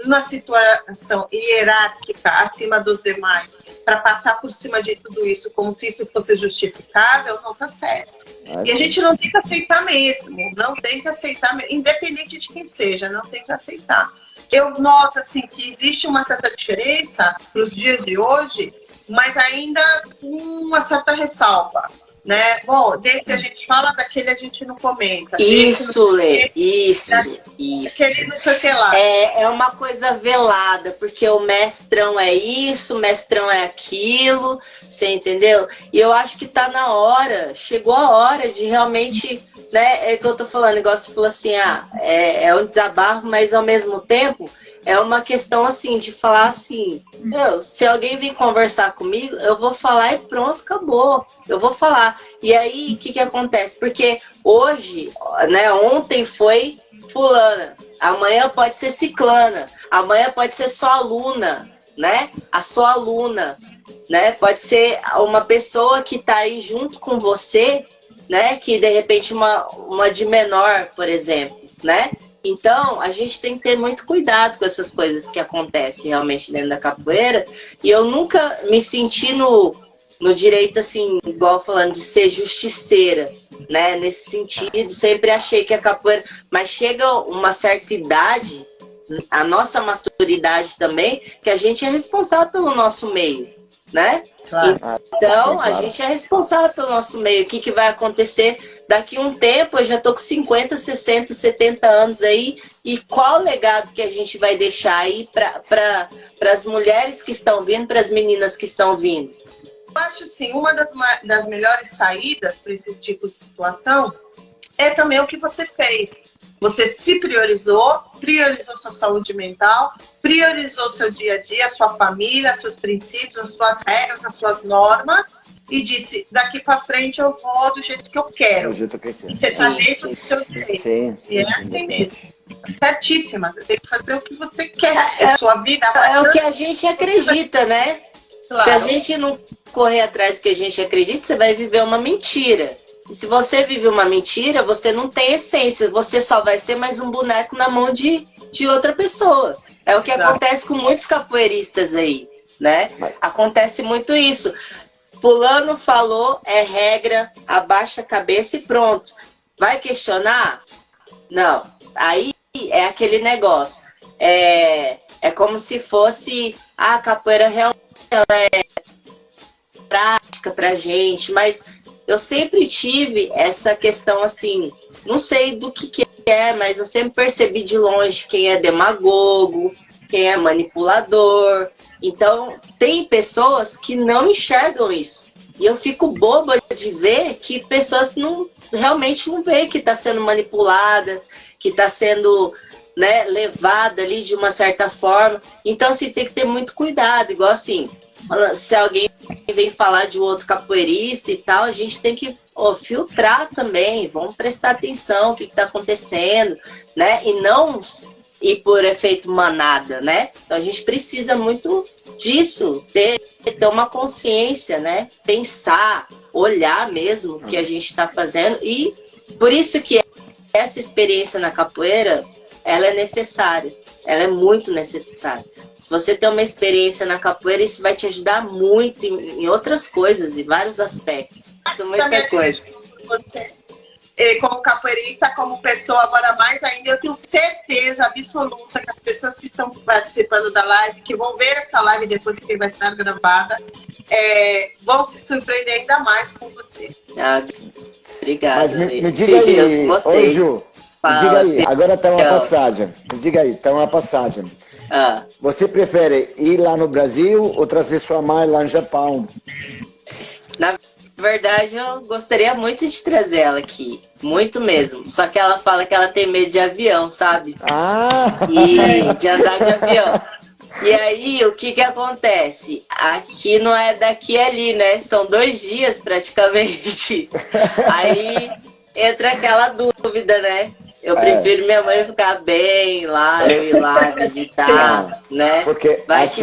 uma situação hierárquica acima dos demais, para passar por cima de tudo isso como se isso fosse justificável, não está certo. E a gente não tem que aceitar mesmo, não tem que aceitar, independente de quem seja, não tem que aceitar. Eu noto assim, que existe uma certa diferença nos dias de hoje, mas ainda com uma certa ressalva. Né? Bom, desse a gente fala, daquele a gente não comenta. Isso, Lê, isso. Aquele não sei o que lá. É uma coisa velada, porque o mestrão é isso, o mestrão é aquilo, você entendeu? E eu acho que tá na hora, chegou a hora de realmente, né, é que eu tô falando, igual você falou assim, é um desabafo, mas ao mesmo tempo é uma questão assim, de falar assim, se alguém vir conversar comigo, eu vou falar e pronto, acabou. Eu vou falar. E aí, o que acontece? Porque hoje, né, ontem foi fulana, amanhã pode ser ciclana, amanhã pode ser só aluna, né? A sua aluna, né? Pode ser uma pessoa que tá aí junto com você, né? Que de repente uma de menor, por exemplo, né? Então, a gente tem que ter muito cuidado com essas coisas que acontecem realmente dentro da capoeira. E eu nunca me senti no direito, assim, igual falando, de ser justiceira, né? Nesse sentido, sempre achei que a capoeira... Mas chega uma certa idade, a nossa maturidade também, que a gente é responsável pelo nosso meio, né? Claro. Então, a gente é responsável pelo nosso meio. O que vai acontecer daqui a um tempo? Eu já tô com 50, 60, 70 anos aí. E qual legado que a gente vai deixar aí para as mulheres que estão vindo, para as meninas que estão vindo? Eu acho, assim, uma das melhores saídas para esse tipo de situação é também o que você fez. Você se priorizou sua saúde mental, priorizou seu dia a dia, a sua família, seus princípios, as suas regras, as suas normas e disse, daqui para frente eu vou do jeito que eu quero. Do jeito que eu quero. E você está dentro do seu direito. Sim, e é assim mesmo. Certíssima. Você tem que fazer o que você quer. É sua vida. É o que a gente acredita, né? Claro. Se a gente não correr atrás do que a gente acredita, você vai viver uma mentira. E se você vive uma mentira, você não tem essência. Você só vai ser mais um boneco na mão de outra pessoa. É o que acontece com muitos capoeiristas aí, né? Acontece muito isso. Fulano falou, é regra, abaixa a cabeça e pronto. Vai questionar? Não. Aí é aquele negócio. É como se fosse a capoeira realmente ela é prática pra gente, mas eu sempre tive essa questão assim, não sei do que é, mas eu sempre percebi de longe quem é demagogo, quem é manipulador. Então, tem pessoas que não enxergam isso. E eu fico boba de ver que pessoas realmente não veem que está sendo manipulada, que está sendo, né, levada ali de uma certa forma. Então, assim, tem que ter muito cuidado. Igual assim, se alguém vem falar de um outro capoeirista e tal, a gente tem que filtrar também. Vamos prestar atenção no que está acontecendo, né? E não ir por efeito manada, né? Então, a gente precisa muito disso, ter uma consciência, né? Pensar, olhar mesmo o que a gente está fazendo. E por isso que essa experiência na capoeira, ela é necessária. Ela é muito necessária. Se você tem uma experiência na capoeira, isso vai te ajudar muito em outras coisas, em vários aspectos. Muita coisa. Você, como capoeirista, como pessoa, agora mais ainda, eu tenho certeza absoluta que as pessoas que estão participando da live, que vão ver essa live depois que vai estar gravada, vão se surpreender ainda mais com você. Obrigada. Mas me diga aí, vocês. Ô, Ju, me diga aí, agora tá uma passagem. Me diga aí, tá uma passagem. Você prefere ir lá no Brasil ou trazer sua mãe lá no Japão? Na verdade, eu gostaria muito de trazer ela aqui. Muito mesmo. Só que ela fala que ela tem medo de avião, sabe? Ah! E de andar de avião. E aí, o que que acontece? Aqui não é daqui e ali, né? São 2 dias praticamente. Aí entra aquela dúvida, né? Eu prefiro minha mãe ficar bem lá, eu ir lá visitar, né? Porque Vai que...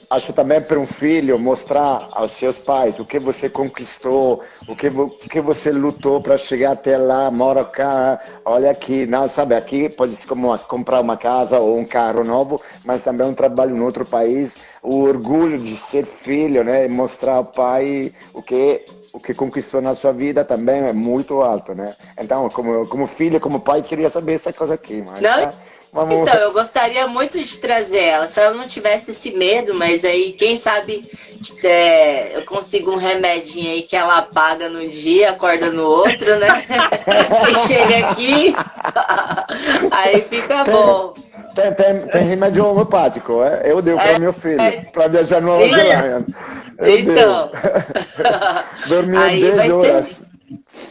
acho também para um filho mostrar aos seus pais o que você conquistou, o que você lutou para chegar até lá, mora cá, olha aqui, não, sabe, aqui pode ser como comprar uma casa ou um carro novo, mas também um trabalho em outro país, o orgulho de ser filho, né, e mostrar ao pai o que conquistou na sua vida também é muito alto, né? Então, como filho, como pai, queria saber essa coisa aqui, mas Não, tá? Vamos... então, eu gostaria muito de trazer ela, se ela não tivesse esse medo, mas aí, quem sabe, eu consigo um remedinho aí que ela apaga no dia, acorda no outro, né? E chega aqui, aí fica bom. Tem remédio homeopático, é? Eu dei para meu filho, para viajar Nova Zelândia. Então, Dormia aí 10 horas.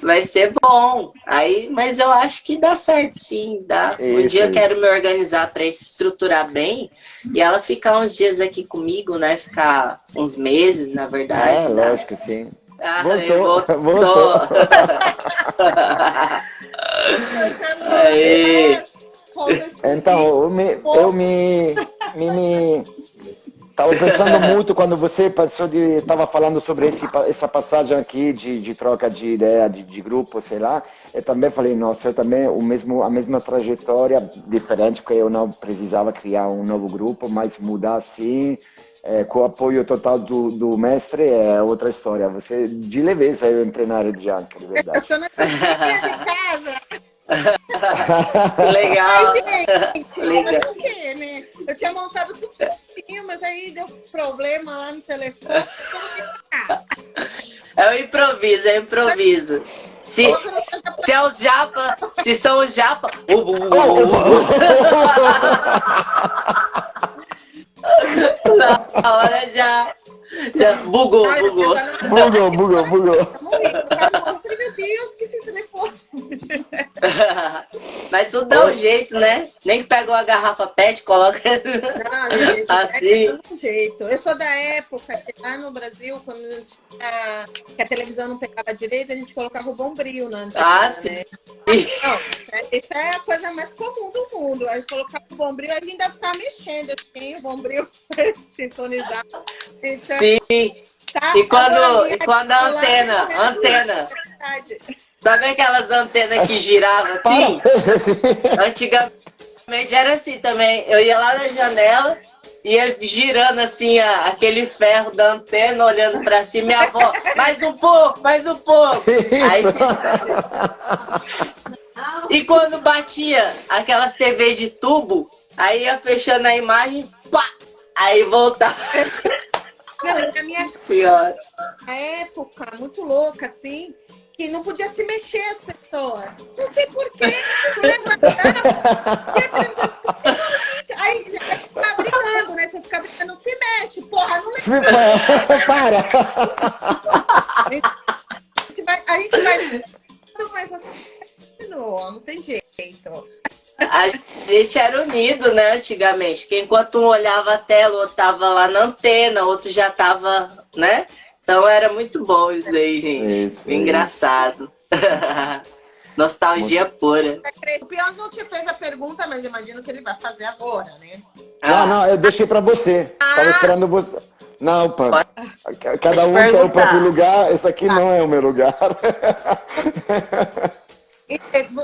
Vai ser bom. Aí, mas eu acho que dá certo, sim. Dá. Um dia eu quero me organizar para se estruturar bem e ela ficar uns dias aqui comigo, né? Ficar uns meses, na verdade. Lógico que sim. Ah, Voltou. Aí. Então, eu me estava pensando muito quando você estava falando sobre essa passagem aqui de troca de ideia, de grupo, sei lá. Eu também falei, nossa, eu também a mesma trajetória, diferente, porque eu não precisava criar um novo grupo, mas mudar assim, com o apoio total do mestre, é outra história. Você, de leveza, eu entrei na área de Anca, de verdade. Eu tô na cozinha de casa. Legal. Ai, gente, legal. Mas o quê, né? Eu tinha montado tudo certinho, mas aí deu problema lá no telefone. É o improviso. Se é os japa, se são os japa. Na hora já bugou. Bugou. Meu Deus, que esse telefone. Mas tudo dá um jeito, né? Nem que pega uma garrafa PET, coloca assim. É um jeito. Eu sou da época que lá no Brasil, quando que a televisão não pegava direito, a gente colocava o bombril na antena, sim. Né? Não, isso é a coisa mais comum do mundo. Aí colocava o bombril, a gente ainda ficava mexendo assim, o bombril para se sintonizar. Então, sim. Tá? E quando a antena. Sabe aquelas antenas que giravam assim? Antigamente era assim também. Eu ia lá na janela, ia girando assim aquele ferro da antena, olhando pra cima, minha avó, mais um pouco. Aí, e quando batia aquelas TV de tubo, aí ia fechando a imagem, pá! Aí voltava. Não, na minha época, muito louca, assim, que não podia se mexer as pessoas. Não sei porquê. Tu levantava e a televisão discutia. Aí você fica brigando, né? Você fica brigando, não se mexe, porra, não levanta. Para! A gente vai mas assim, não tem jeito. A gente era unido, né, antigamente. Que enquanto um olhava a tela, o outro tava lá na antena, o outro já tava, né? Então era muito bom isso aí, gente. Isso, engraçado. Nostalgia pura. O Pior não te fez a pergunta, mas imagino que ele vai fazer agora, né? Não, eu deixei pra você. Tava esperando você. Não, pá. Cada um tem o próprio lugar. Esse aqui não é o meu lugar.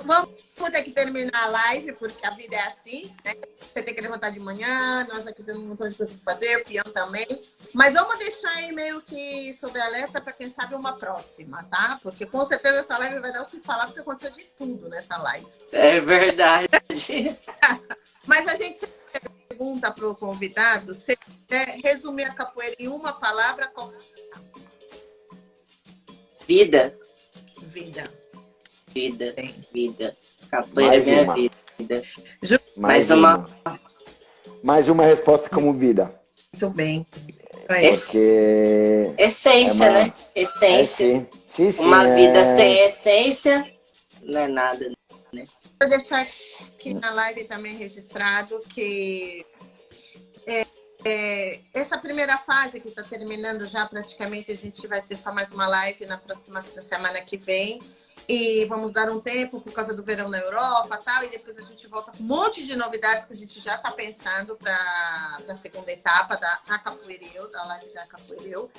Vamos ter que terminar a live, porque a vida é assim, né? Você tem que levantar de manhã, nós aqui temos um montão de coisa para fazer, o Pião também. Mas vamos deixar aí meio que sobre alerta para quem sabe uma próxima, tá? Porque com certeza essa live vai dar o que falar, porque aconteceu de tudo nessa live. É verdade. Mas a gente pergunta para o convidado, se quiser resumir a capoeira em uma palavra, qual seria? Vida. Capoeira é minha vida. Mais uma resposta como vida. Muito bem. Porque essência, né? Essência. Sim, uma vida sem essência não é nada, né? Vou deixar aqui na live também registrado que essa primeira fase que está terminando já praticamente, a gente vai ter só mais uma live na próxima semana que vem. E vamos dar um tempo por causa do verão na Europa e tal, e depois a gente volta com um monte de novidades que a gente já está pensando para a segunda etapa da Capoeireu, da live da Capoeireu.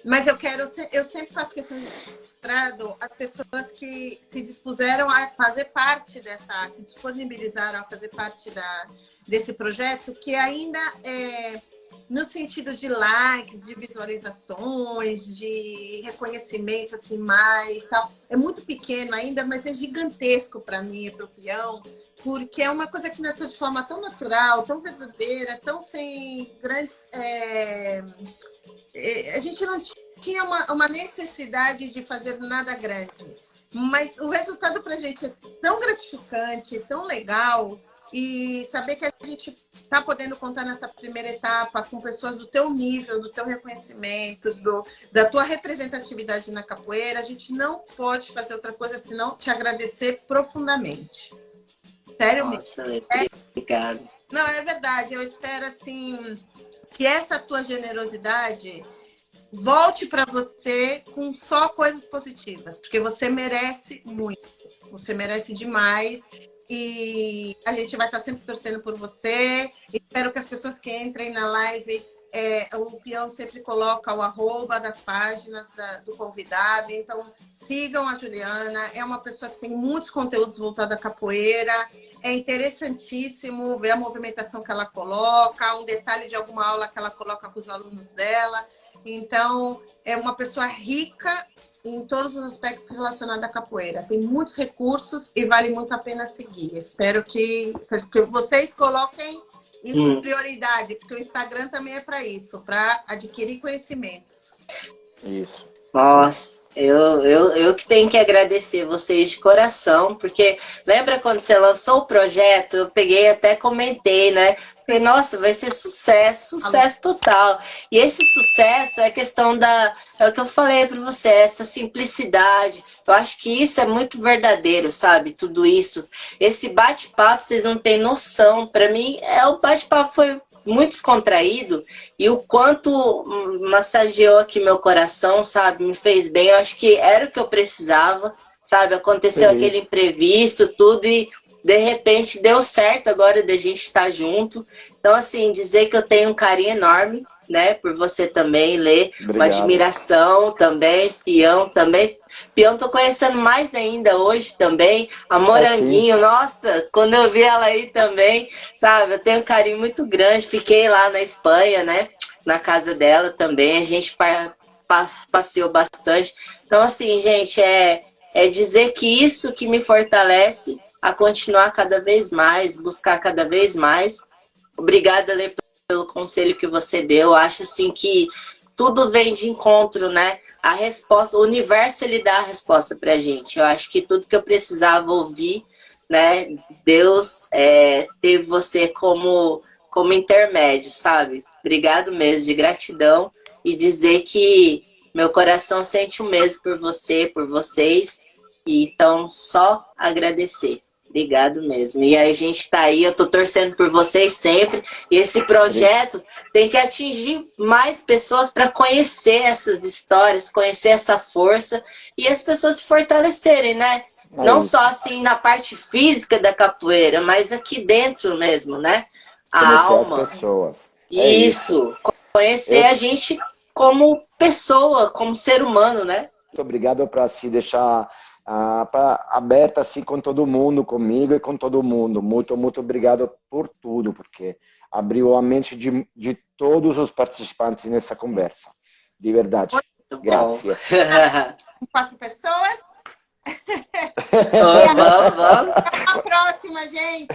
Mas eu sempre faço questão de mostrar as pessoas que se dispuseram a fazer parte se disponibilizaram a fazer parte desse projeto, que ainda no sentido de likes, de visualizações, de reconhecimento, assim, mais tal. É muito pequeno ainda, mas é gigantesco para mim e para o peão, porque é uma coisa que nasceu de forma tão natural, tão verdadeira, tão sem grandes... a gente não tinha uma necessidade de fazer nada grande, mas o resultado para a gente é tão gratificante, tão legal, e saber que a gente está podendo contar nessa primeira etapa com pessoas do teu nível, do teu reconhecimento, da tua representatividade na capoeira, a gente não pode fazer outra coisa senão te agradecer profundamente. Sério Nossa, mesmo. Obrigada. Não, é verdade. Eu espero, assim, que essa tua generosidade volte para você com só coisas positivas, porque você merece muito. Você merece demais. E a gente vai estar sempre torcendo por você. Espero que as pessoas que entrem na live, o peão sempre coloca o @ das páginas do convidado. Então, sigam a Juliana. É uma pessoa que tem muitos conteúdos voltados à capoeira. É interessantíssimo ver a movimentação que ela coloca, um detalhe de alguma aula que ela coloca com os alunos dela. Então, é uma pessoa rica em todos os aspectos relacionados à capoeira. Tem muitos recursos e vale muito a pena seguir. Espero que vocês coloquem isso em prioridade, porque o Instagram também é para isso, para adquirir conhecimentos. Isso. Nossa, eu que tenho que agradecer vocês de coração, porque lembra quando você lançou o projeto, eu peguei até comentei, né? Falei, nossa, vai ser sucesso total. E esse sucesso é questão é o que eu falei para você, essa simplicidade. Eu acho que isso é muito verdadeiro, sabe? Tudo isso. Esse bate-papo, vocês não têm noção. Para mim, o bate-papo foi muito descontraído e o quanto massageou aqui meu coração, sabe? Me fez bem. Eu acho que era o que eu precisava, sabe? Aconteceu aquele imprevisto, tudo e de repente deu certo agora da gente estar junto. Então, assim, dizer que eu tenho um carinho enorme, né? Por você também, Lê. Uma admiração também, Peão também. Peão tô conhecendo mais ainda hoje também. A Moranguinho, nossa, quando eu vi ela aí também, sabe? Eu tenho um carinho muito grande. Fiquei lá na Espanha, né? Na casa dela também. A gente passeou bastante. Então, assim, gente, é dizer que isso que me fortalece a continuar cada vez mais, buscar cada vez mais. Obrigada, Lê, pelo conselho que você deu. Acho assim que tudo vem de encontro, né? A resposta, o universo ele dá a resposta pra gente. Eu acho que tudo que eu precisava ouvir, né? Deus teve você como intermédio, sabe? Obrigado mesmo, de gratidão. E dizer que meu coração sente o mesmo por você, por vocês. E então, só agradecer. Obrigado mesmo. E aí a gente tá aí, eu tô torcendo por vocês sempre. E esse projeto tem que atingir mais pessoas para conhecer essas histórias, conhecer essa força e as pessoas se fortalecerem, né? Não só assim na parte física da capoeira, mas aqui dentro mesmo, né? A alma. As pessoas. Isso. Conhecer a gente como pessoa, como ser humano, né? Muito obrigado por se deixar aberta assim com todo mundo, comigo e com todo mundo. Muito, muito obrigado por tudo, porque abriu a mente de todos os participantes nessa conversa. De verdade. Graças. 4 pessoas. Vamos. Até a próxima, gente.